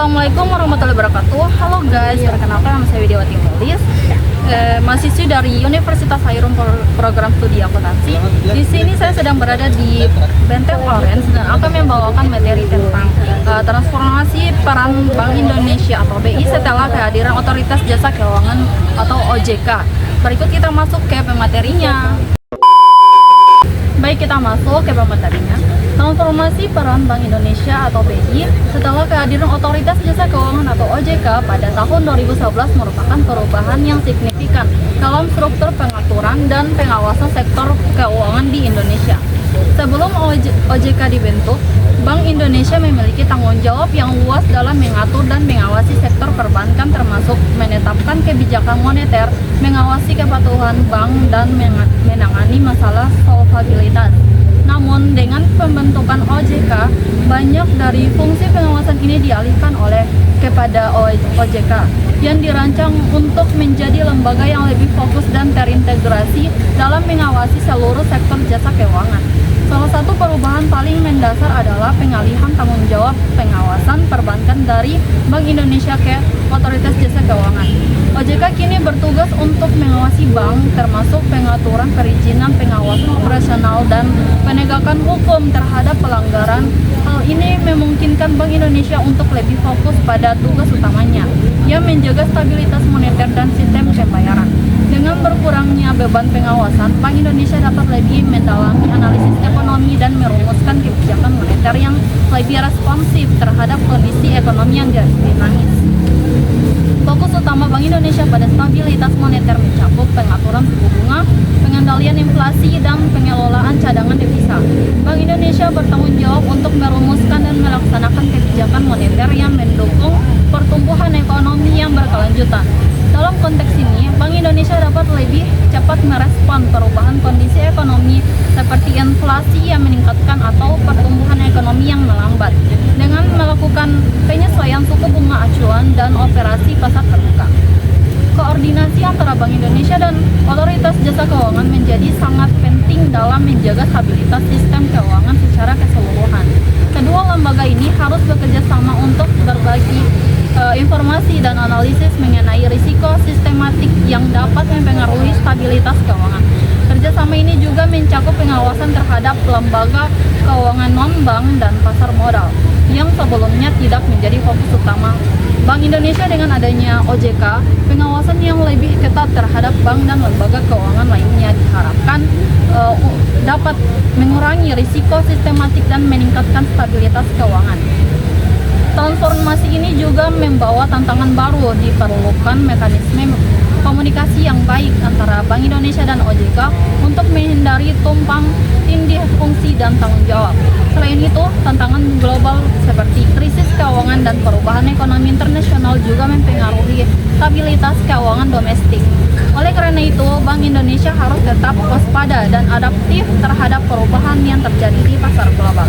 Assalamualaikum warahmatullahi wabarakatuh. Halo guys, perkenalkan nama saya Widiawati Mulis, mahasiswi dari Universitas Hayrum program studi akuntansi. Di sini saya sedang berada di Benteng Orange dan akan membawakan materi tentang transformasi peran Bank Indonesia atau BI setelah kehadiran Otoritas Jasa Keuangan atau OJK. Berikut kita masuk ke pematerinya. Baik, kita masuk ke pematerinya. Transformasi peran Bank Indonesia atau BI setelah kehadiran Otoritas Jasa Keuangan atau OJK pada tahun 2011 merupakan perubahan yang signifikan dalam struktur pengaturan dan pengawasan sektor keuangan di Indonesia. Sebelum OJK dibentuk, Bank Indonesia memiliki tanggung jawab yang luas dalam mengatur dan mengawasi sektor perbankan, termasuk menetapkan kebijakan moneter, mengawasi kepatuhan bank, dan menangani masalah solvabilitas. Namun, dengan pembentukan OJK, banyak dari fungsi pengawasan ini dialihkan kepada OJK yang dirancang untuk menjadi lembaga yang lebih fokus dan terintegrasi dalam mengawasi seluruh sektor jasa keuangan. Salah satu perubahan paling mendasar adalah pengalihan tanggung jawab pengawasan perbankan dari Bank Indonesia ke Otoritas Jasa Keuangan. OJK kini bertugas untuk mengawasi bank, termasuk pengaturan perizinan, pengawasan operasional, dan penegakan hukum terhadap pelanggaran. Hal ini memungkinkan Bank Indonesia untuk lebih fokus pada tugas utamanya, yang menjaga stabilitas moneter dan sistem pembayaran. Dengan berkurangnya beban pengawasan, Bank Indonesia dapat lebih mendalami analisis ekonomi dan merumuskan kebijakan moneter yang lebih responsif terhadap kondisi ekonomi yang dinamis. Fokus utama Bank Indonesia pada stabilitas moneter mencakup pengaturan suku bunga, pengendalian inflasi, dan pengelolaan cadangan devisa. Bank Indonesia bertanggung jawab untuk merumuskan dan melaksanakan kebijakan moneter yang mendukung pertumbuhan ekonomi yang berkelanjutan. Dalam konteks ini, Bank Indonesia dapat lebih cepat merespon perubahan kondisi ekonomi seperti inflasi yang meningkatkan atau pertumbuhan ekonomi yang melambat dengan melakukan penyesuaian suku bunga acuan dan operasi pasar terbuka. Koordinasi antara Bank Indonesia dan Otoritas Jasa Keuangan menjadi sangat penting dalam menjaga stabilitas sistem keuangan secara keseluruhan. Kedua lembaga ini harus bekerja sama untuk berbagi informasi dan analisis mengenai risiko sistematik yang dapat mempengaruhi stabilitas keuangan. Kerjasama ini juga mencakup pengawasan terhadap lembaga keuangan non-bank dan pasar modal yang sebelumnya tidak menjadi fokus utama Bank Indonesia. Dengan adanya OJK, pengawasan yang lebih ketat terhadap bank dan lembaga keuangan lainnya diharapkan dapat mengurangi risiko sistematik dan meningkatkan stabilitas keuangan. Transformasi ini juga membawa tantangan baru, diperlukan mekanisme komunikasi yang baik antara Bank Indonesia dan OJK untuk menghindari tumpang tindih fungsi dan tanggung jawab. Selain itu, tantangan global seperti krisis keuangan dan perubahan ekonomi internasional juga mempengaruhi stabilitas keuangan domestik. Oleh karena itu, Bank Indonesia harus tetap waspada dan adaptif terhadap perubahan yang terjadi di pasar global.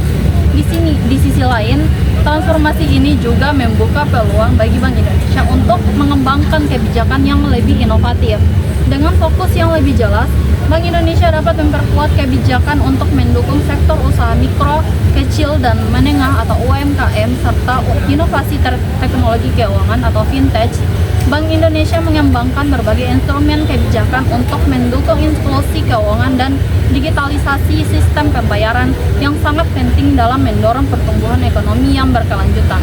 Di sisi lain, transformasi ini juga membuka peluang bagi Bank Indonesia untuk mengembangkan kebijakan yang lebih inovatif. Dengan fokus yang lebih jelas, Bank Indonesia dapat memperkuat kebijakan untuk mendukung sektor usaha mikro, kecil, dan menengah atau UMKM, serta inovasi teknologi keuangan atau fintech. Bank Indonesia mengembangkan berbagai instrumen kebijakan untuk mendukung inklusi keuangan dan digitalisasi sistem pembayaran yang sangat penting dalam mendorong pertumbuhan ekonomi yang berkelanjutan.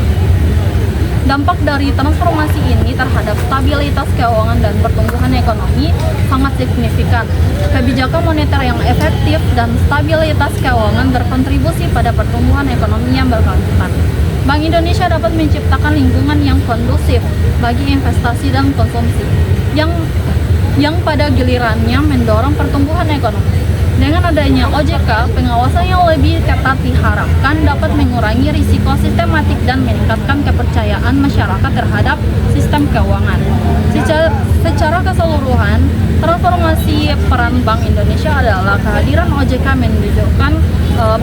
Dampak dari transformasi ini terhadap stabilitas keuangan dan pertumbuhan ekonomi sangat signifikan. Kebijakan moneter yang efektif dan stabilitas keuangan berkontribusi pada pertumbuhan ekonomi yang berkelanjutan. Bank Indonesia dapat menciptakan lingkungan yang kondusif bagi investasi dan konsumsi, yang pada gilirannya mendorong pertumbuhan ekonomi. Dengan adanya OJK, pengawasan yang lebih ketat diharapkan dapat mengurangi risiko sistematik dan meningkatkan kepercayaan masyarakat terhadap sistem keuangan. Secara keseluruhan, transformasi peran Bank Indonesia adalah kehadiran OJK menunjukkan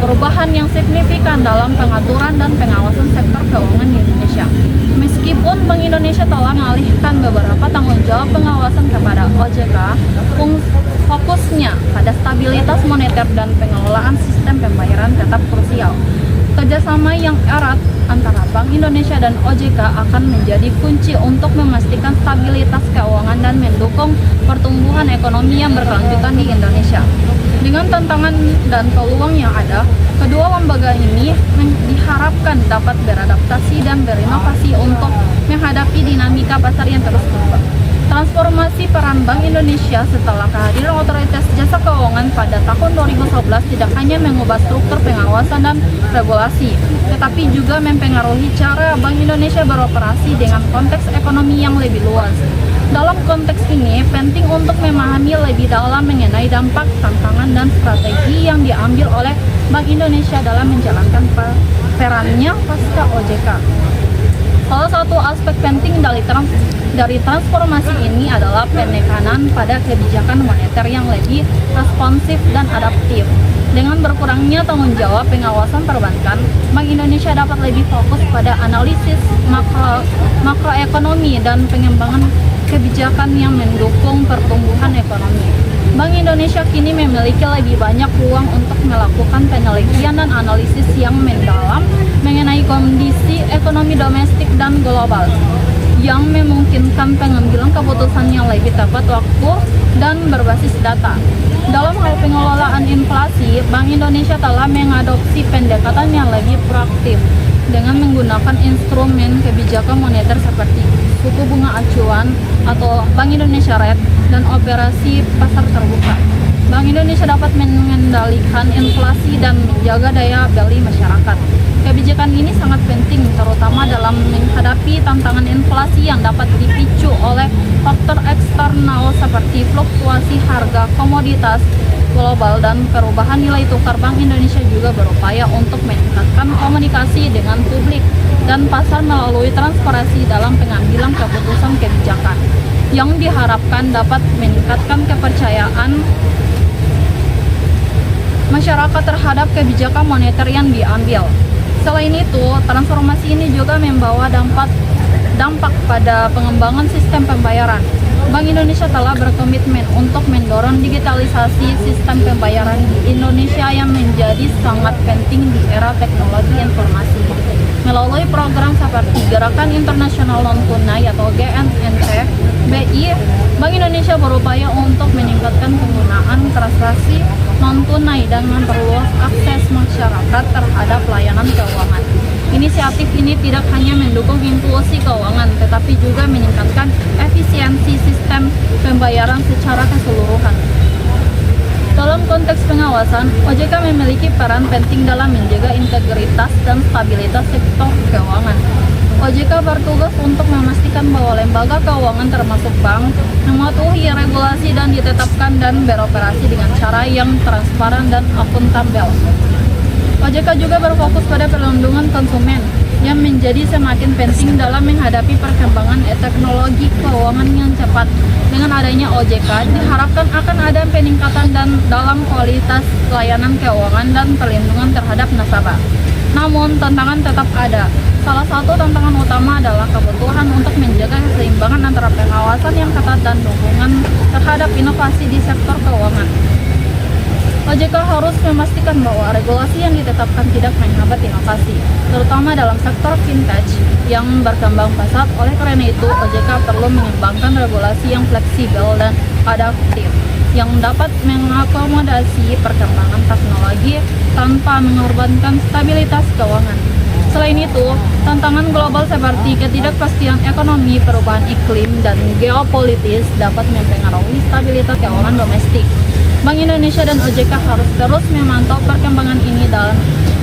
perubahan yang signifikan dalam pengaturan dan pengawasan sektor keuangan di Indonesia. Meskipun Bank Indonesia telah mengalihkan beberapa tanggung jawab pengawasan kepada OJK, fokusnya pada stabilitas moneter dan pengelolaan sistem pembayaran tetap krusial. Kerjasama yang erat antara Bank Indonesia dan OJK akan menjadi kunci untuk memastikan stabilitas keuangan dan mendukung pertumbuhan ekonomi yang berkelanjutan di Indonesia. Dengan tantangan dan peluang yang ada, kedua lembaga ini diharapkan dapat beradaptasi dan berinovasi untuk menghadapi dinamika pasar yang terus berubah. Transformasi peran Bank Indonesia setelah kehadiran Otoritas Jasa Keuangan pada tahun 2011 tidak hanya mengubah struktur pengawasan dan regulasi, tetapi juga mempengaruhi cara Bank Indonesia beroperasi dengan konteks ekonomi yang lebih luas. Dalam konteks ini, penting untuk memahami lebih dalam mengenai dampak, tantangan, dan strategi yang diambil oleh Bank Indonesia dalam menjalankan perannya pasca OJK. Salah satu aspek penting dari transformasi ini adalah penekanan pada kebijakan moneter yang lebih responsif dan adaptif. Dengan berkurangnya tanggung jawab pengawasan perbankan, Bank Indonesia dapat lebih fokus pada analisis makroekonomi dan pengembangan kebijakan yang mendukung pertumbuhan ekonomi. Bank Indonesia kini memiliki lebih banyak ruang untuk melakukan penelitian dan analisis yang mendalam mengenai kondisi ekonomi domestik dan global, yang memungkinkan pengambilan keputusan yang lebih tepat waktu dan berbasis data. Dalam hal pengelolaan inflasi, Bank Indonesia telah mengadopsi pendekatan yang lebih proaktif dengan menggunakan instrumen kebijakan moneter seperti suku bunga acuan atau Bank Indonesia Rate dan operasi pasar terbuka. Bank Indonesia dapat mengendalikan inflasi dan menjaga daya beli masyarakat. Kebijakan ini sangat penting, terutama dalam menghadapi tantangan inflasi yang dapat dipicu oleh faktor eksternal seperti fluktuasi harga komoditas global dan perubahan nilai tukar. Bank Indonesia juga berupaya untuk meningkatkan komunikasi dengan publik dan pasar melalui transparansi dalam pengambilan keputusan kebijakan, yang diharapkan dapat meningkatkan kepercayaan masyarakat terhadap kebijakan moneter yang diambil. Selain itu, transformasi ini juga membawa dampak pada pengembangan sistem pembayaran. Bank Indonesia telah berkomitmen untuk mendorong digitalisasi sistem pembayaran di Indonesia yang menjadi sangat penting di era teknologi informasi. Melalui program seperti Gerakan Internasional Non-Tunai atau GNNT, BI, Bank Indonesia berupaya untuk meningkatkan penggunaan transaksi non-tunai dan memperluas akses masyarakat terhadap layanan keuangan. Inisiatif ini tidak hanya mendukung inklusi keuangan, tetapi juga meningkatkan efisiensi sistem pembayaran secara keseluruhan. Dalam konteks pengawasan, OJK memiliki peran penting dalam menjaga integritas dan stabilitas sektor keuangan. OJK bertugas untuk memastikan bahwa lembaga keuangan termasuk bank mematuhi regulasi dan ditetapkan dan beroperasi dengan cara yang transparan dan akuntabel. OJK juga berfokus pada perlindungan konsumen yang menjadi semakin penting dalam menghadapi perkembangan teknologi keuangan yang cepat. Dengan adanya OJK, diharapkan akan ada peningkatan dalam kualitas layanan keuangan dan perlindungan terhadap nasabah. Namun, tantangan tetap ada. Salah satu tantangan utama adalah kebutuhan untuk menjaga keseimbangan antara pengawasan yang ketat dan dukungan terhadap inovasi di sektor keuangan. OJK harus memastikan bahwa regulasi yang ditetapkan tidak menghambat inovasi, terutama dalam sektor fintech yang berkembang pesat. Oleh karena itu, OJK perlu mengembangkan regulasi yang fleksibel dan adaptif, yang dapat mengakomodasi perkembangan teknologi tanpa mengorbankan stabilitas keuangan. Selain itu, tantangan global seperti ketidakpastian ekonomi, perubahan iklim, dan geopolitis dapat mempengaruhi stabilitas keuangan domestik. Bank Indonesia dan OJK harus terus memantau perkembangan ini dan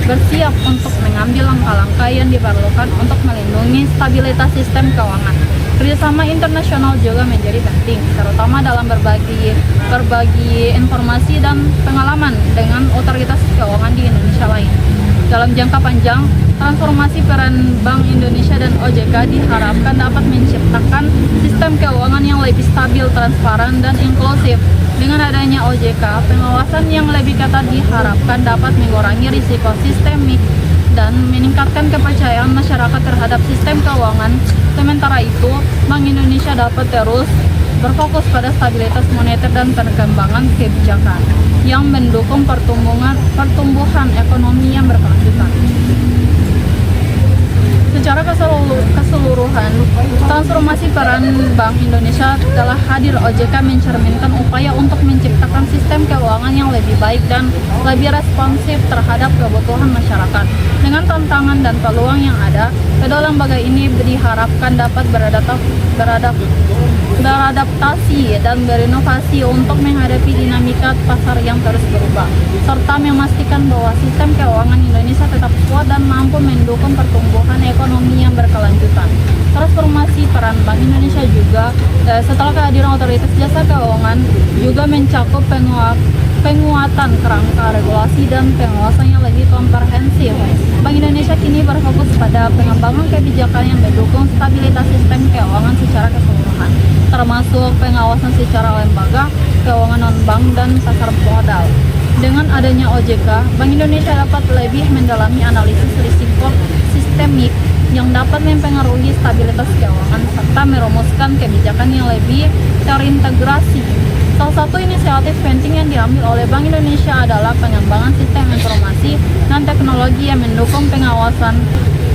bersiap untuk mengambil langkah-langkah yang diperlukan untuk melindungi stabilitas sistem keuangan. Kerjasama internasional juga menjadi penting, terutama dalam berbagi informasi dan pengalaman dengan otoritas keuangan di Indonesia lain. Dalam jangka panjang, transformasi peran Bank Indonesia dan OJK diharapkan dapat menciptakan sistem keuangan yang lebih stabil, transparan, dan inklusif. Dengan adanya OJK, pengawasan yang lebih ketat diharapkan dapat mengurangi risiko sistemik dan meningkatkan kepercayaan masyarakat terhadap sistem keuangan. Sementara itu, Bank Indonesia dapat terus berfokus pada stabilitas moneter dan perkembangan kebijakan yang mendukung pertumbuhan ekonomi yang berkelanjutan. transformasi peran Bank Indonesia telah hadir. OJK mencerminkan upaya untuk menciptakan sistem keuangan yang lebih baik dan lebih responsif terhadap kebutuhan masyarakat. Dengan tantangan dan peluang yang ada, kedua lembaga ini diharapkan dapat beradaptasi dan berinovasi untuk menghadapi dinamika pasar yang terus berubah, serta memastikan bahwa sistem keuangan Indonesia tetap kuat dan mampu mendukung pertumbuhan ekonomi yang berkelanjutan. Transformasi peran Bank Indonesia juga setelah kehadiran otoritas jasa keuangan juga mencakup penguatan kerangka regulasi dan pengawasan yang lebih komprehensif. Bank Indonesia kini berfokus pada pengembangan kebijakan yang mendukung stabilitas sistem keuangan secara keseluruhan, termasuk pengawasan secara lembaga, keuangan non-bank, dan pasar modal. Dengan adanya OJK, Bank Indonesia dapat lebih mendalami analisis risiko sistemik yang dapat mempengaruhi stabilitas keuangan serta merumuskan kebijakan yang lebih terintegrasi. Salah satu inisiatif penting yang diambil oleh Bank Indonesia adalah pengembangan sistem informasi dan teknologi yang mendukung pengawasan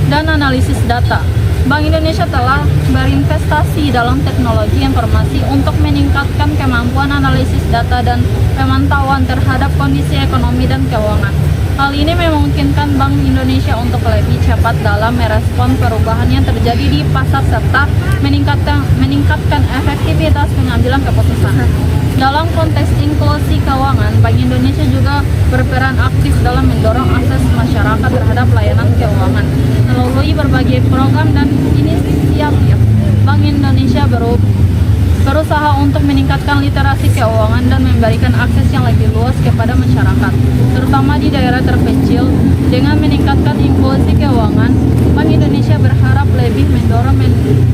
dan analisis data. Bank Indonesia telah berinvestasi dalam teknologi informasi untuk meningkatkan kemampuan analisis data dan pemantauan terhadap kondisi ekonomi dan keuangan. Hal ini memungkinkan Bank Indonesia untuk lebih cepat dalam merespon perubahan yang terjadi di pasar serta meningkatkan efektivitas pengambilan keputusan. Dalam konteks inklusi keuangan, Bank Indonesia juga berperan aktif dalam mendorong akses masyarakat terhadap layanan keuangan. Melalui berbagai program dan inisiatif, Bank Indonesia berusaha untuk meningkatkan literasi keuangan dan memberikan akses yang lebih luas kepada masyarakat, terutama di daerah terpencil. Dengan meningkatkan inklusi keuangan, Bank Indonesia berharap lebih mendorong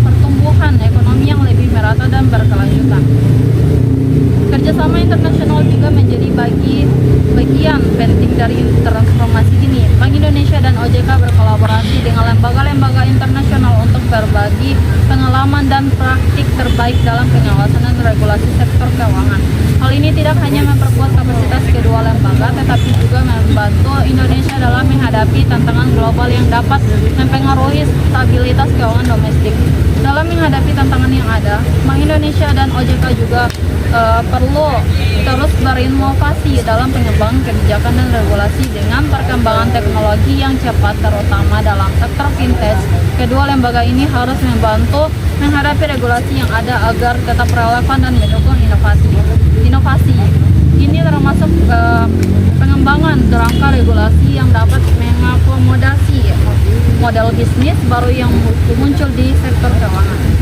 pertumbuhan ekonomi yang lebih merata dan berkelanjutan. Kerjasama internasional juga menjadi bagian penting dari transformasi ini. Bank Indonesia dan OJK berkolaborasi dengan lembaga-lembaga internasional untuk berbagi pengalaman dan praktik terbaik dalam pengawasan dan regulasi sektor keuangan. Hal ini tidak hanya memperkuat kapasitas kedua lembaga, tetapi juga membantu Indonesia dalam menghadapi tantangan global yang dapat mempengaruhi stabilitas keuangan domestik. Dalam menghadapi tantangan yang ada, Bank Indonesia dan OJK juga perlu terus berinovasi dalam pengembangan kebijakan dan regulasi. Dengan perkembangan teknologi yang cepat, terutama dalam sektor fintech, kedua lembaga ini harus membantu menghadapi regulasi yang ada agar tetap relevan dan mendukung inovasi. Ini termasuk pengembangan kerangka regulasi yang dapat mengakomodasi model bisnis baru yang muncul di sektor keuangan.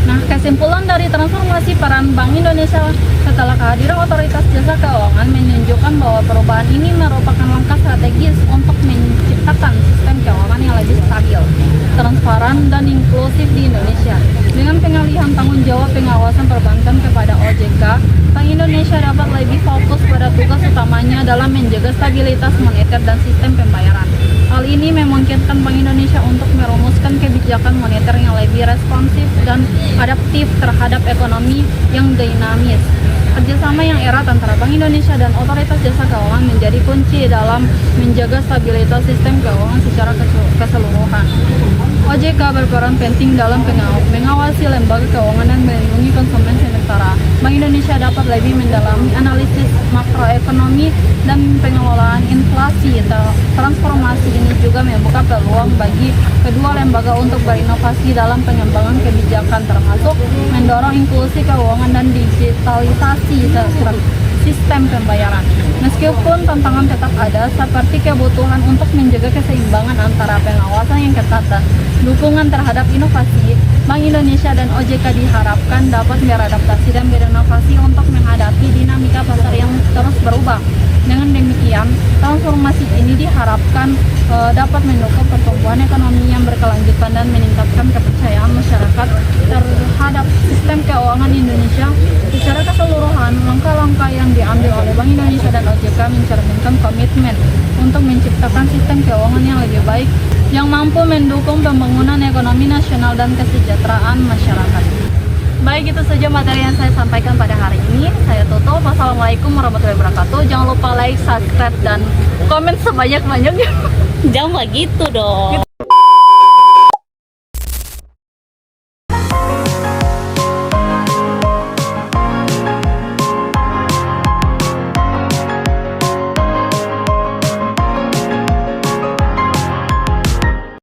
Nah, kesimpulan dari transformasi peran Bank Indonesia setelah kehadiran otoritas jasa keuangan menunjukkan bahwa perubahan ini merupakan langkah strategis untuk menciptakan sistem keuangan yang lebih stabil, transparan, dan inklusif di Indonesia. Dengan pengalihan tanggung jawab pengawasan perbankan kepada OJK, Bank Indonesia dapat lebih fokus pada tugas utamanya dalam menjaga stabilitas moneter dan sistem pembayaran. Hal ini memungkinkan Bank Indonesia untuk merumuskan kebijakan moneter yang lebih responsif dan adaptif terhadap ekonomi yang dinamis. Kerjasama yang erat antara Bank Indonesia dan Otoritas Jasa Keuangan menjadi kunci dalam menjaga stabilitas sistem keuangan secara keseluruhan. OJK berperan penting dalam mengawasi lembaga keuangan dan melindungi konsumen sementara Bank Indonesia dapat lebih mendalami analisis makroekonomi dan pengelolaan inflasi. Transformasi ini juga membuka peluang bagi kedua lembaga untuk berinovasi dalam pengembangan kebijakan, termasuk mendorong inklusi keuangan dan digitalisasi sistem pembayaran. Meskipun tantangan tetap ada, seperti kebutuhan untuk menjaga keseimbangan antara pengawasan yang ketat dan dukungan terhadap inovasi, Bank Indonesia dan OJK diharapkan dapat beradaptasi dan berinovasi untuk menghadapi dinamika pasar yang terus berubah. Dengan demikian, transformasi ini diharapkan dapat mendukung pertumbuhan ekonomi yang berkelanjutan dan meningkatkan kepercayaan masyarakat terhadap sistem keuangan Indonesia. Secara keseluruhan, langkah-langkah yang diambil oleh Bank Indonesia dan OJK mencerminkan komitmen untuk menciptakan sistem keuangan yang lebih baik yang mampu mendukung pembangunan ekonomi nasional dan kesejahteraan masyarakat. Baik, itu saja materi yang saya sampaikan pada hari ini. Saya tutup. Wassalamualaikum warahmatullahi wabarakatuh. Jangan lupa like, subscribe, dan komen sebanyak-banyaknya. Jangan begitu dong.